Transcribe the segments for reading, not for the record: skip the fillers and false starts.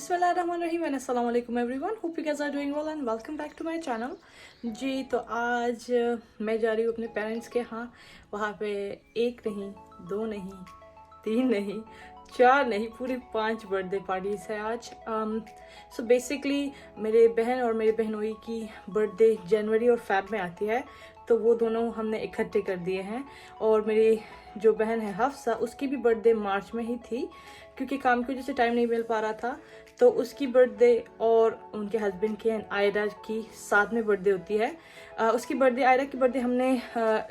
बिस्मिल्लाहिर्रहमानिर्रहीम एंड अस्सलाम वालेकुम everyone, hope you guys are doing well and welcome back to my channel. जी तो आज मैं जा रही हूँ अपने पेरेंट्स के यहाँ। वहाँ पे एक नहीं, दो नहीं, तीन नहीं, चार नहीं, पूरी 5 बर्थडे पार्टीज है आज। सो बेसिकली मेरे बहन और मेरे बहनोई की बर्थडे जनवरी और फेब में आती है, तो वो दोनों हमने इकट्ठे कर दिए हैं। और मेरी जो बहन है हफ्सा, उसकी भी बर्थडे मार्च में ही थी, क्योंकि काम की वजह से टाइम नहीं मिल पा रहा था। तो उसकी बर्थडे और उनके हस्बैंड की एंड आयरा की साथ में बर्थडे होती है। उसकी बर्थडे, आयरा की बर्थडे हमने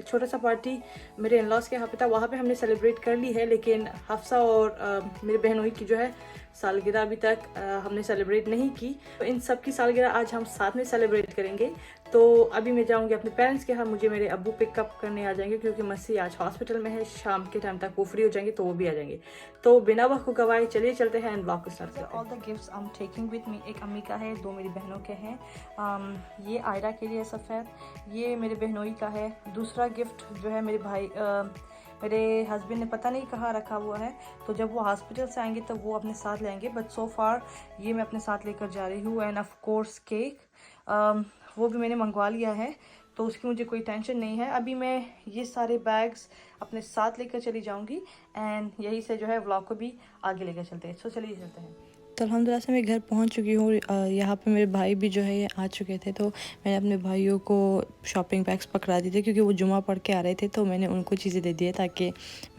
छोटा सा पार्टी मेरे इन लॉज के यहाँ पे था, वहाँ पे हमने सेलिब्रेट कर ली है। लेकिन हफ्सा और मेरे बहनोई की जो है सालगिरह अभी तक हमने सेलिब्रेट नहीं की। तो इन सब की सालगिरह आज हम साथ में सेलिब्रेट करेंगे। तो अभी मैं जाऊंगी अपने पेरेंट्स के यहाँ, मुझे मेरे अब्बू पिकअप करने आ जाएंगे, क्योंकि मसी आज हॉस्पिटल में है। शाम के टाइम तक वो फ्री हो जाएंगे तो वो भी आ जाएंगे। तो बिना वक्त को गवाए चलिए चलते हैं एंड ब्लॉग को स्टार्ट करते हैं। All the gifts I am taking with me, एक अम्मी का है, 2 मेरी बहनों के हैं। ये आयरा के लिए सफ़ेद, ये मेरे बहनोई का है। दूसरा गिफ्ट जो है मेरे भाई मेरे हस्बैंड ने पता नहीं कहाँ रखा हुआ है, तो जब वो हॉस्पिटल से आएंगे तो वो अपने साथ लेंगे। बट सो फार ये मैं अपने साथ लेकर जा रही हूँ। एंड ऑफ कोर्स केक, वो भी मैंने मंगवा लिया है, तो उसकी मुझे कोई टेंशन नहीं है। अभी मैं ये सारे बैग्स अपने साथ लेकर चली जाऊंगी एंड यही से जो है व्लॉग को भी आगे लेकर चलते हैं। तो चलिए चलते हैं। तो अल्हम्दुलिल्लाह से मैं घर पहुंच चुकी हूँ। यहाँ पे मेरे भाई भी जो है ये आ चुके थे, तो मैंने अपने भाइयों को शॉपिंग बैग्स पकड़ा दिए थे, क्योंकि वो जुमा पढ़ के आ रहे थे। तो मैंने उनको चीज़ें दे दी है ताकि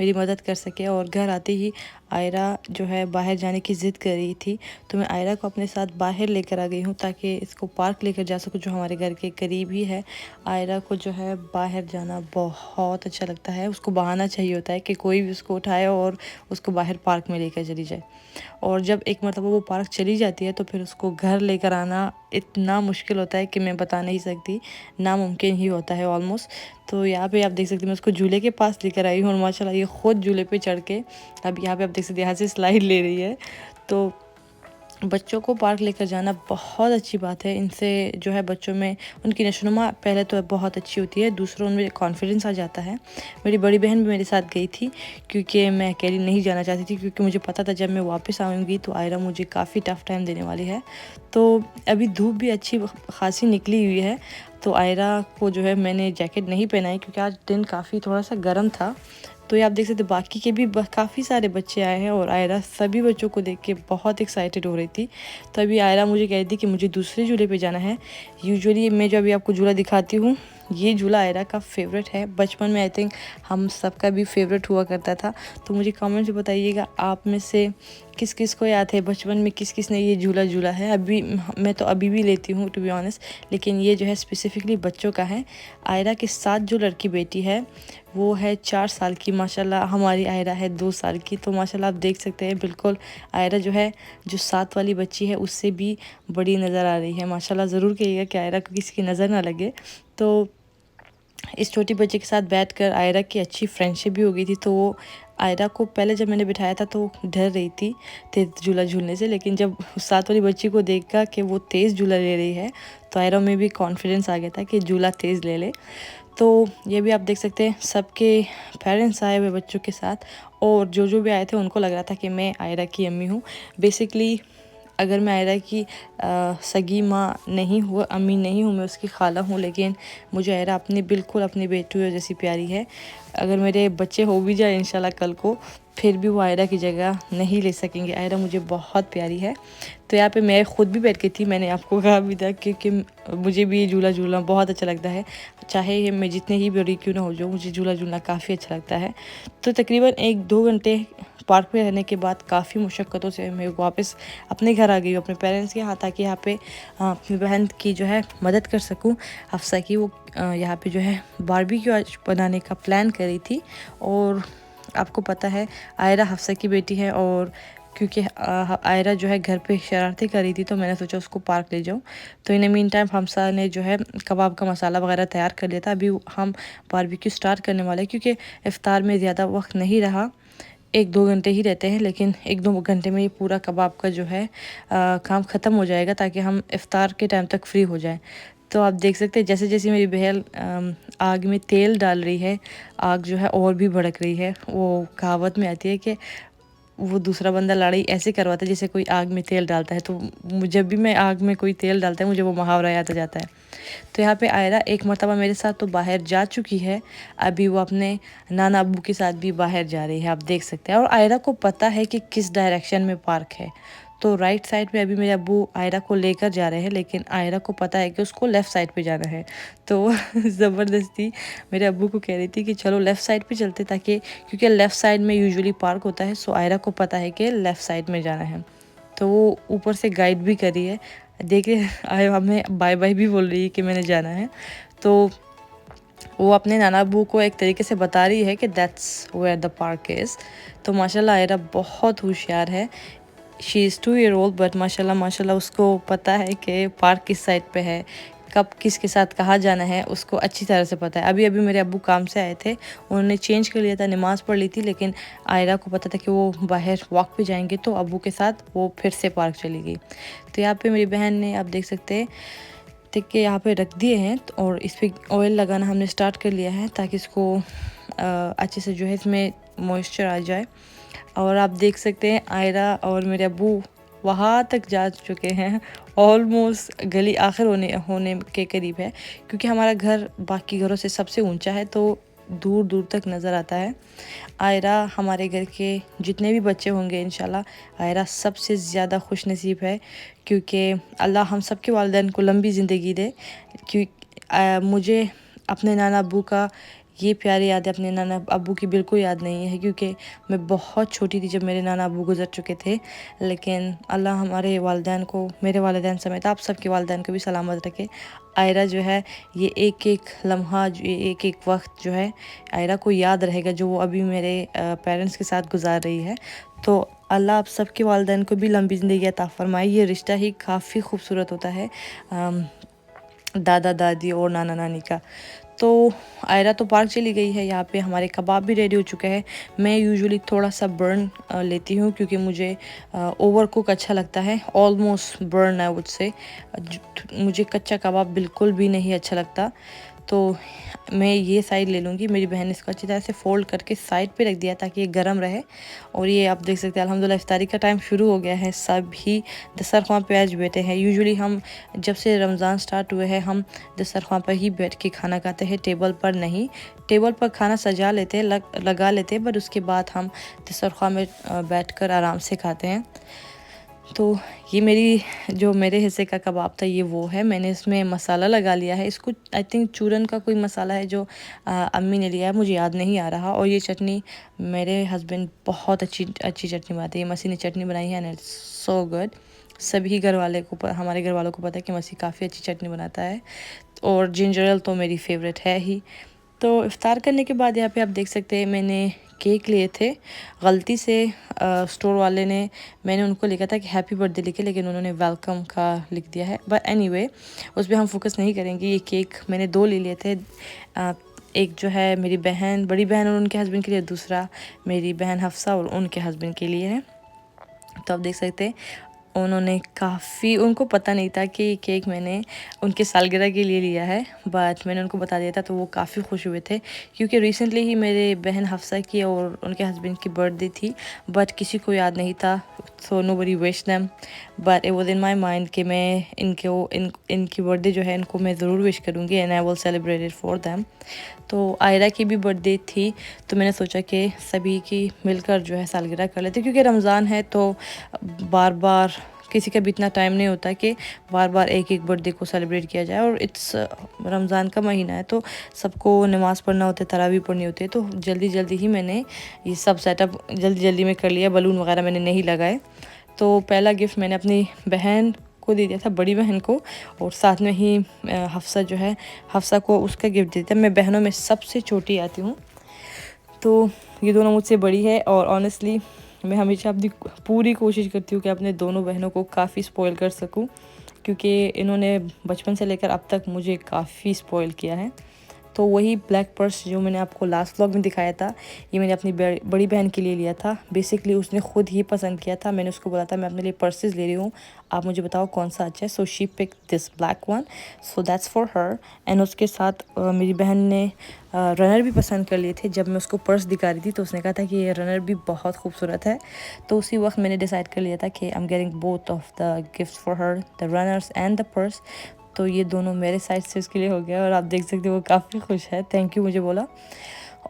मेरी मदद कर सके। और घर आते ही आयरा जो है बाहर जाने की ज़िद कर रही थी, तो मैं आयरा को अपने साथ बाहर लेकर आ गई हूँ ताकि इसको पार्क लेकर जा सकूँ, जो हमारे घर के करीब ही है। आयरा को जो है बाहर जाना बहुत अच्छा लगता है। उसको बहाना चाहिए होता है कि कोई भी उसको उठाए और उसको बाहर पार्क में लेकर चली जाए। और जब एक मरतबा वो पार्क चली जाती है तो फिर उसको घर लेकर आना इतना मुश्किल होता है कि मैं बता नहीं सकती, नामुमकिन ही होता है ऑलमोस्ट। तो यहाँ पे आप देख सकते हैं मैं उसको झूले के पास लेकर आई हूँ, और माशाल्लाह ये खुद झूले पे चढ़ के अब यहाँ पे आप देख सकते हैं यहाँ से स्लाइड ले रही है। तो बच्चों को पार्क लेकर जाना बहुत अच्छी बात है। इनसे जो है बच्चों में उनकी नशोनुमा पहले तो बहुत अच्छी होती है, दूसरा उनमें कॉन्फिडेंस आ जाता है। मेरी बड़ी बहन भी मेरे साथ गई थी, क्योंकि मैं अकेली नहीं जाना चाहती थी, क्योंकि मुझे पता था जब मैं वापस आऊँगी तो आयरा मुझे काफ़ी टफ़ टाइम देने वाली है। तो अभी धूप भी अच्छी खासी निकली हुई है, तो आयरा को जो है मैंने जैकेट नहीं पहनाई, क्योंकि आज दिन काफ़ी थोड़ा सा गर्म था। तो ये आप देख सकते बाकी के भी काफ़ी सारे बच्चे आए हैं, और आयरा सभी बच्चों को देख के बहुत एक्साइटेड हो रही थी। तो अभी आयरा मुझे कह रही थी कि मुझे दूसरे झूले पे जाना है। यूजुअली मैं जो अभी आपको झूला दिखाती हूँ, ये झूला आयरा का फेवरेट है। बचपन में आई थिंक हम सबका भी फेवरेट हुआ करता था। तो मुझे कमेंट में बताइएगा आप में से किस किस को याद है बचपन में किस किस ने ये झूला झूला है। अभी मैं तो अभी भी लेती हूँ टू बी ऑनेस्ट, लेकिन ये जो है स्पेसिफिकली बच्चों का है। आयरा के साथ जो लड़की बेटी है वो है 4 साल की, माशाल्लाह। हमारी आयरा है 2 साल की। तो माशाल्लाह आप देख सकते हैं बिल्कुल आयरा जो है जो साथ वाली बच्ची है उससे भी बड़ी नज़र आ रही है। माशाल्लाह ज़रूर कहिएगा कि आयरा को किसी की नज़र ना लगे। तो इस छोटी बच्ची के साथ बैठकर आयरा की अच्छी फ्रेंडशिप भी हो गई थी। तो वो आयरा को पहले जब मैंने बिठाया था तो डर रही थी तेज़ झूला झूलने से, लेकिन जब साथ वाली बच्ची को देखा कि वो तेज़ झूला ले रही है तो आयरा में भी कॉन्फिडेंस आ गया था कि झूला तेज़ ले ले। तो ये भी आप देख सकते हैं सबके पेरेंट्स आए हुए बच्चों के साथ, और जो भी आए थे उनको लग रहा था कि मैं आयरा की अम्मी हूँ। बेसिकली अगर मैं आयरा की सगी माँ नहीं हूँ, अम्मी नहीं हूँ, मैं उसकी खाला हूँ, लेकिन मुझे आयरा अपनी बिल्कुल अपनी बेटी जैसी प्यारी है। अगर मेरे बच्चे हो भी जाए इंशाल्लाह कल को, फिर भी वो आयरा की जगह नहीं ले सकेंगे। आयरा मुझे बहुत प्यारी है। तो यहाँ पे मैं ख़ुद भी बैठ गई थी, मैंने आपको कहा भी था, क्योंकि मुझे भी झूला झूलना बहुत अच्छा लगता है। चाहे मैं जितने ही बड़ी क्यों ना हो जाऊँ, मुझे झूला झूलना काफ़ी अच्छा लगता है। तो तकरीबन 1-2 घंटे पार्क में रहने के बाद काफ़ी मुशक्क़तों से मैं वापस अपने घर आ गई हूँ, अपने पेरेंट्स के यहाँ, ताकि यहाँ पे अपनी बहन की जो है मदद कर सकूँ। हफ्सा की वो यहाँ पे जो है बारबेक्यू आज बनाने का प्लान कर रही थी। और आपको पता है आयरा हफ्सा की बेटी है, और क्योंकि आयरा जो है घर पे शरारतें कर रही थी, तो मैंने सोचा उसको पार्क ले जाऊं। तो इन मीन टाइम हमसा ने जो है कबाब का मसाला वगैरह तैयार कर लिया था। अभी हम बारबेक्यू स्टार्ट करने वाले हैं, क्योंकि इफ्तार में ज़्यादा वक्त नहीं रहा, 1-2 घंटे ही रहते हैं, लेकिन 1-2 घंटे में ये पूरा कबाब का जो है काम ख़त्म हो जाएगा, ताकि हम इफ्तार के टाइम तक फ्री हो जाएं। तो आप देख सकते हैं जैसे जैसे मेरी बहन आग में तेल डाल रही है, आग जो है और भी भड़क रही है। वो कहावत में आती है कि वो दूसरा बंदा लड़ाई ऐसे करवाता है जैसे कोई आग में तेल डालता है। तो जब भी मैं आग में कोई तेल डालता है मुझे वो मुहावरा याद आ जाता है। तो यहाँ पे आयरा एक मरतबा मेरे साथ तो बाहर जा चुकी है, अभी वो अपने नाना अब्बू के साथ भी बाहर जा रही है, आप देख सकते हैं। और आयरा को पता है कि किस डायरेक्शन में पार्क है। तो राइट साइड पे अभी मेरे अब्बू आयरा को लेकर जा रहे हैं, लेकिन आयरा को पता है कि उसको लेफ़्ट साइड पे जाना है। तो ज़बरदस्ती मेरे अब्बू को कह रही थी कि चलो लेफ़्ट साइड पे चलते, ताकि क्योंकि लेफ़्ट साइड में यूजुअली पार्क होता है। सो आयरा को पता है कि लेफ़्ट साइड में जाना है, तो वो ऊपर से गाइड भी कर रही है। देखिए हमें बाय बाय भी बोल रही है कि मैंने जाना है। तो वो अपने नाना अब्बू को एक तरीके से बता रही है कि that's where the park is. तो माशाल्लाह आयरा बहुत होशियार है। She is 2 year old, but माशाल्लाह माशाल्लाह उसको पता है कि पार्क किस साइड पे है, कब किसके साथ कहाँ जाना है, उसको अच्छी तरह से पता है। अभी अभी मेरे अब्बू काम से आए थे, उन्होंने चेंज कर लिया था, नमाज़ पढ़ ली थी, लेकिन आयरा को पता था कि वो बाहर वॉक पे जाएंगे, तो अब्बू के साथ वो फिर से पार्क चली गई। तो यहाँ पे मेरी बहन ने, आप देख सकते हैं, टिक के यहाँ पे रख दिए हैं और इस पर ऑयल लगाना हमने स्टार्ट कर लिया है, ताकि इसको अच्छे से जो है इसमें मॉइस्चर आ जाए। और आप देख सकते हैं आयरा और मेरे अब्बू वहाँ तक जा चुके हैं, ऑलमोस्ट गली आखिर होने के करीब है, क्योंकि हमारा घर बाकी घरों से सबसे ऊंचा है, तो दूर दूर तक नज़र आता है। आयरा हमारे घर के जितने भी बच्चे होंगे इंशाल्लाह आयरा सबसे ज़्यादा खुश नसीब है, क्योंकि अल्लाह हम सब के वालिदैन को लंबी ज़िंदगी दे। मुझे अपने नाना अब्बू का ये प्यारी याद है, अपने नाना अब्बू की बिल्कुल याद नहीं है, क्योंकि मैं बहुत छोटी थी जब मेरे नाना अब्बू गुजर चुके थे। लेकिन अल्लाह हमारे वालिदैन को, मेरे वालिदैन समेत आप सबके वालिदैन को भी सलामत रखे। आयरा जो है ये एक एक लम्हा, ये एक एक वक्त जो है आयरा को याद रहेगा, जो वो अभी मेरे पेरेंट्स के साथ गुजार रही है। तो अल्लाह आप सबके वालिदैन को भी लंबी ज़िंदगी अता फ़रमाए। ये रिश्ता ही काफ़ी खूबसूरत होता है दादा दादी और नाना नानी का। तो आयरा तो पार्क चली गई है। यहाँ पे हमारे कबाब भी रेडी हो चुके हैं। मैं यूजुअली थोड़ा सा बर्न लेती हूँ, क्योंकि मुझे ओवर कुक अच्छा लगता है, almost burn I would say. मुझे कच्चा कबाब बिल्कुल भी नहीं अच्छा लगता। तो मैं ये साइड ले लूँगी। मेरी बहन ने इसको अच्छी तरह से फ़ोल्ड करके साइड पे रख दिया ताकि ये गर्म रहे। और ये आप देख सकते हैं अल्हम्दुलिल्लाह इफ्तारी का टाइम शुरू हो गया है। सभी दस्तरख़्वान पे आज बैठे हैं। यूजुअली हम जब से रमज़ान स्टार्ट हुए हैं हम दस्तरख़्वान पर ही बैठ के खाना खाते हैं, टेबल पर नहीं। टेबल पर खाना सजा लेते हैं, लगा लेते हैं, बट उसके बाद हम दस्तरख़्वान में बैठकर आराम से खाते हैं। तो ये मेरे हिस्से का कबाब था, ये वो है। मैंने इसमें मसाला लगा लिया है। इसको आई थिंक चूरन का कोई मसाला है जो अम्मी ने लिया है, मुझे याद नहीं आ रहा। और ये चटनी मेरे हस्बैंड बहुत अच्छी चटनी बनाते हैं। मसी ने चटनी बनाई है एंड इट्स सो गुड। सभी हमारे घर वालों को पता है कि मसी काफ़ी अच्छी चटनी बनाता है। और जिंजर एल तो मेरी फेवरेट है ही। तो इफ़्तार करने के बाद यहाँ पे आप देख सकते हैं मैंने केक लिए थे। गलती से स्टोर वाले ने, मैंने उनको लिखा था कि हैप्पी बर्थडे लिखे, लेकिन उन्होंने वेलकम का लिख दिया है। बट एनीवे उस पर हम फोकस नहीं करेंगे। ये केक मैंने 2 ले लिए थे। एक जो है मेरी बहन, बड़ी बहन और उनके हस्बैंड के लिए, दूसरा मेरी बहन हफ्सा और उनके हस्बैंड के लिए है। तो आप देख सकते हैं उनको पता नहीं था कि केक मैंने उनके सालगिरह के लिए लिया है, बट मैंने उनको बता दिया था, तो वो काफ़ी खुश हुए थे। क्योंकि रिसेंटली ही मेरे बहन हफ्सा की और उनके हस्बैंड की बर्थडे थी, बट किसी को याद नहीं था। So nobody wish them, but it was in my mind कि मैं इनकी बर्थडे जो है इनको मैं ज़रूर विश करूँगी and I will celebrate it for them. तो आयरा की भी बर्थडे थी, तो मैंने सोचा कि सभी की मिलकर जो है सालगिरह कर लेते, क्योंकि रमज़ान है तो बार बार किसी का भी इतना टाइम नहीं होता कि बार बार एक एक बर्थडे को सेलिब्रेट किया जाए। और इट्स रमज़ान का महीना है, तो सबको नमाज़ पढ़ना होता है, तरावी पढ़नी होती है। तो जल्दी जल्दी ही मैंने ये सब सेटअप जल्दी में कर लिया। बलून वगैरह मैंने नहीं लगाए। तो पहला गिफ्ट मैंने अपनी बहन को दे दिया था, बड़ी बहन को, और साथ में ही हफ्सा को उसका गिफ्ट दे दिया। मैं बहनों में सबसे छोटी आती हूँ, तो ये दोनों मुझसे बड़ी है। और ऑनेस्टली मैं हमेशा अपनी पूरी कोशिश करती हूँ कि अपने दोनों बहनों को काफ़ी स्पॉइल कर सकूँ, क्योंकि इन्होंने बचपन से लेकर अब तक मुझे काफ़ी स्पॉइल किया है। तो वही ब्लैक पर्स जो मैंने आपको लास्ट व्लॉग में दिखाया था, ये मैंने अपनी बड़ी बहन के लिए लिया था। बेसिकली उसने खुद ही पसंद किया था, मैंने उसको बोला था मैं अपने लिए पर्सेस ले रही हूँ, आप मुझे बताओ कौन सा अच्छा है। So she pick this black one, so that's for her. And उसके साथ मेरी बहन ने रनर भी पसंद कर लिए थे। जब मैं उसको पर्स दिखा रही थी तो उसने कहा था कि ये रनर भी बहुत खूबसूरत है। तो उसी वक्त मैंने डिसाइड कर लिया था कि I am getting both of the gifts for her, the runners and the purse. तो ये दोनों मेरे साइड से उसके लिए हो गया और आप देख सकते हो वो काफ़ी खुश है, थैंक यू मुझे बोला।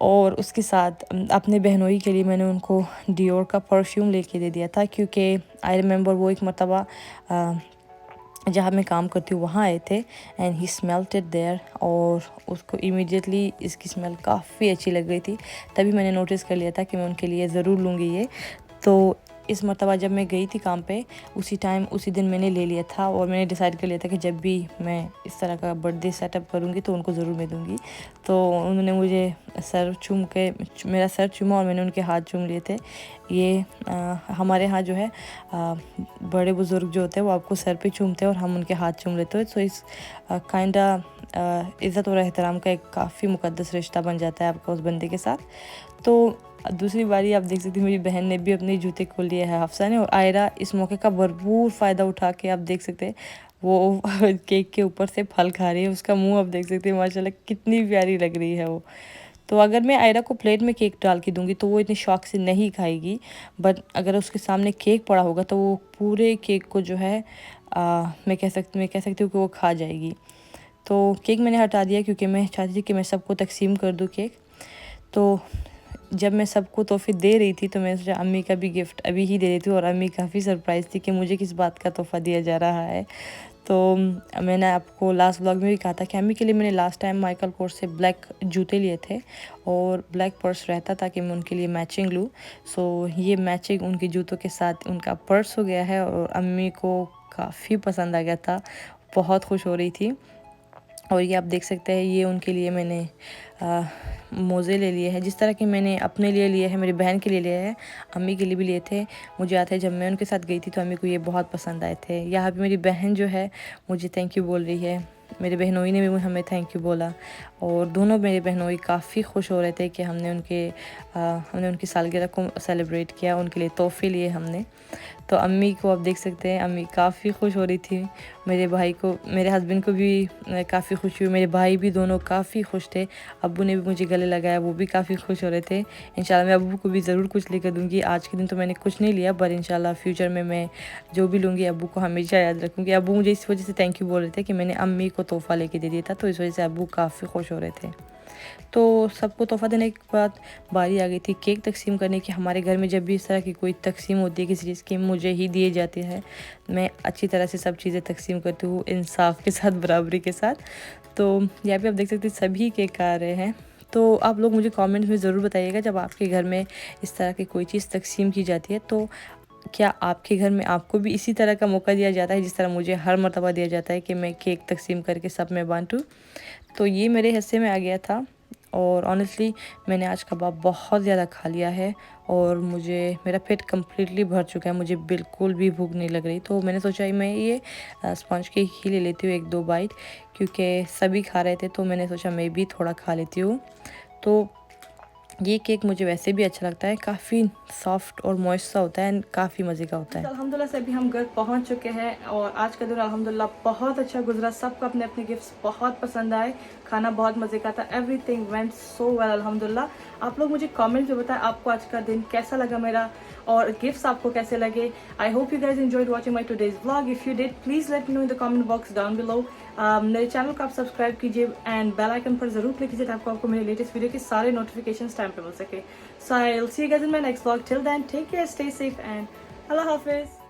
और उसके साथ अपने बहनोई के लिए मैंने उनको डियोर का परफ्यूम लेके दे दिया था, क्योंकि आई रिमेंबर वो एक मरतबा जहाँ मैं काम करती हूँ वहाँ आए थे and he smelt it there, और उसको इमीडिएटली इसकी स्मेल काफ़ी अच्छी लग गई थी। तभी मैंने नोटिस कर लिया था कि मैं उनके लिए ज़रूर लूँगी ये। तो इस मरतबा जब मैं गई थी काम पे, उसी दिन मैंने ले लिया था और मैंने डिसाइड कर लिया था कि जब भी मैं इस तरह का बर्थडे सेटअप करूँगी तो उनको ज़रूर मैं दूँगी। तो उन्होंने मुझे मेरा सर चूमा और मैंने उनके हाथ चूम लिए थे। ये हमारे यहाँ जो है बड़े बुज़ुर्ग जो होते हैं वो आपको सर पे चूमते हैं और हम उनके हाथ चूम लेते हैं। सो इस काइंडा इज़्ज़त और एहतराम का एक काफ़ी मुक़द्दस रिश्ता बन जाता है आपका उस बंदे के साथ। तो दूसरी बारी आप देख सकते हैं मेरी बहन ने भी अपने जूते खोल लिए है हफ्सा ने, और आयरा इस मौके का भरपूर फ़ायदा उठा के आप देख सकते हैं वो केक के ऊपर से फल खा रही है। उसका मुंह आप देख सकते हैं माशाल्लाह कितनी प्यारी लग रही है वो। तो अगर मैं आयरा को प्लेट में केक डाल के दूंगी तो वो इतनी शौक से नहीं खाएगी, बट अगर उसके सामने केक पड़ा होगा तो वो पूरे केक को जो है मैं कह सकती हूँ कि वो खा जाएगी। तो केक मैंने हटा दिया क्योंकि मैं चाहती थी कि मैं सबको तकसीम कर दूँ केक। तो जब मैं सबको तोहफ़े दे रही थी तो मैं सोचा अम्मी का भी गिफ्ट अभी ही दे रही थी, और अम्मी काफ़ी सरप्राइज़ थी कि मुझे किस बात का तोहफ़ा दिया जा रहा है। तो मैंने आपको लास्ट व्लॉग में भी कहा था कि अम्मी के लिए मैंने लास्ट टाइम माइकल कोर्स से ब्लैक जूते लिए थे और ब्लैक पर्स रहता था कि मैं उनके लिए मैचिंग लूँ। सो ये मैचिंग उनके जूतों के साथ उनका पर्स हो गया है और अम्मी को काफ़ी पसंद आ गया था, बहुत खुश हो रही थी। और ये आप देख सकते हैं ये उनके लिए मैंने मोज़े ले लिए हैं, जिस तरह के मैंने अपने लिए लिए हैं, मेरी बहन के लिए लिए हैं, अम्मी के लिए भी लिए थे। मुझे याद है जब मैं उनके साथ गई थी तो अम्मी को ये बहुत पसंद आए थे। यहाँ पे मेरी बहन जो है मुझे थैंक यू बोल रही है, मेरे बहनोई ने भी हमें थैंक यू बोला, और दोनों मेरे बहनोई काफ़ी खुश हो रहे थे कि हमने उनकी सालगिरह को सेलिब्रेट किया, उनके लिए तोहफ़े लिए हमने। तो अम्मी को आप देख सकते हैं अम्मी काफ़ी खुश हो रही थी, मेरे हस्बैंड को भी काफ़ी खुशी हुई, मेरे भाई भी दोनों काफ़ी खुश थे। अब्बू ने भी मुझे गले लगाया, वो भी काफ़ी खुश हो रहे थे। इंशाल्लाह मैं अब्बू को भी ज़रूर कुछ लेकर दूँगी। आज के दिन तो मैंने कुछ नहीं लिया, पर इंशाल्लाह फ्यूचर में मैं जो भी लूँगी अब्बू को हमेशा याद रखूँगी। अब्बू मुझे इस वजह से थैंक यू बोल रहे थे कि मैंने अम्मी को तोहफ़ा लेके दे दिया था, तो इस वजह से अब्बू काफ़ी खुश हो रहे थे। तो सबको तोहफ़ा देने के बाद बारी आ गई थी केक तकसीम करने की। हमारे घर में जब भी इस तरह की कोई तकसीम होती है किसी चीज़ की, मुझे ही दिए जाते हैं। मैं अच्छी तरह से सब चीज़ें तकसीम करती हूँ, इंसाफ के साथ, बराबरी के साथ। तो यहाँ पे आप देख सकते हैं सभी केक आ रहे हैं। तो आप लोग मुझे कमेंट्स में ज़रूर बताइएगा जब आपके घर में इस तरह की कोई चीज़ तकसीम की जाती है तो क्या आपके घर में आपको भी इसी तरह का मौका दिया जाता है जिस तरह मुझे हर मर्तबा दिया जाता है कि मैं केक तकसीम करके सब में बांटूँ। तो ये मेरे हिस्से में आ गया था और ऑनेस्टली मैंने आज कबाब बहुत ज़्यादा खा लिया है और मेरा पेट कम्प्लीटली भर चुका है, मुझे बिल्कुल भी भूख नहीं लग रही। तो मैंने सोचा मैं ये स्पंज केक ही ले लेती हूँ 1-2 बाइट, क्योंकि सभी खा रहे थे तो मैंने सोचा मैं भी थोड़ा खा लेती हूँ। तो ये केक मुझे वैसे भी अच्छा लगता है, काफ़ी सॉफ्ट और मॉइस्ट सा होता है एंड काफ़ी मज़े का होता है। अल्हम्दुलिल्लाह से अभी हम घर पहुंच चुके हैं और आज का दिन अल्हम्दुलिल्लाह बहुत अच्छा गुजरा। सबको अपने अपने गिफ्ट्स बहुत पसंद आए, खाना बहुत मज़े का था, एवरीथिंग वेंट सो वेल अल्हम्दुलिल्लाह। आप लोग मुझे कमेंट में बताएं आपको आज का दिन कैसा लगा मेरा और गिफ्ट्स आपको कैसे लगे। I hope you guys enjoyed watching my today's vlog. If you did please let me know in the comment box down below. मेरे चैनल को आप सब्सक्राइब कीजिए एंड बेल आइकन पर जरूर क्लिक कीजिए ताकि आपको मेरे लेटेस्ट वीडियो के सारे नोटिफिकेशंस टाइम पे मिल सके। So I will see you guys in my next vlog. Till then take care, stay safe and अल्लाह हाफिज़।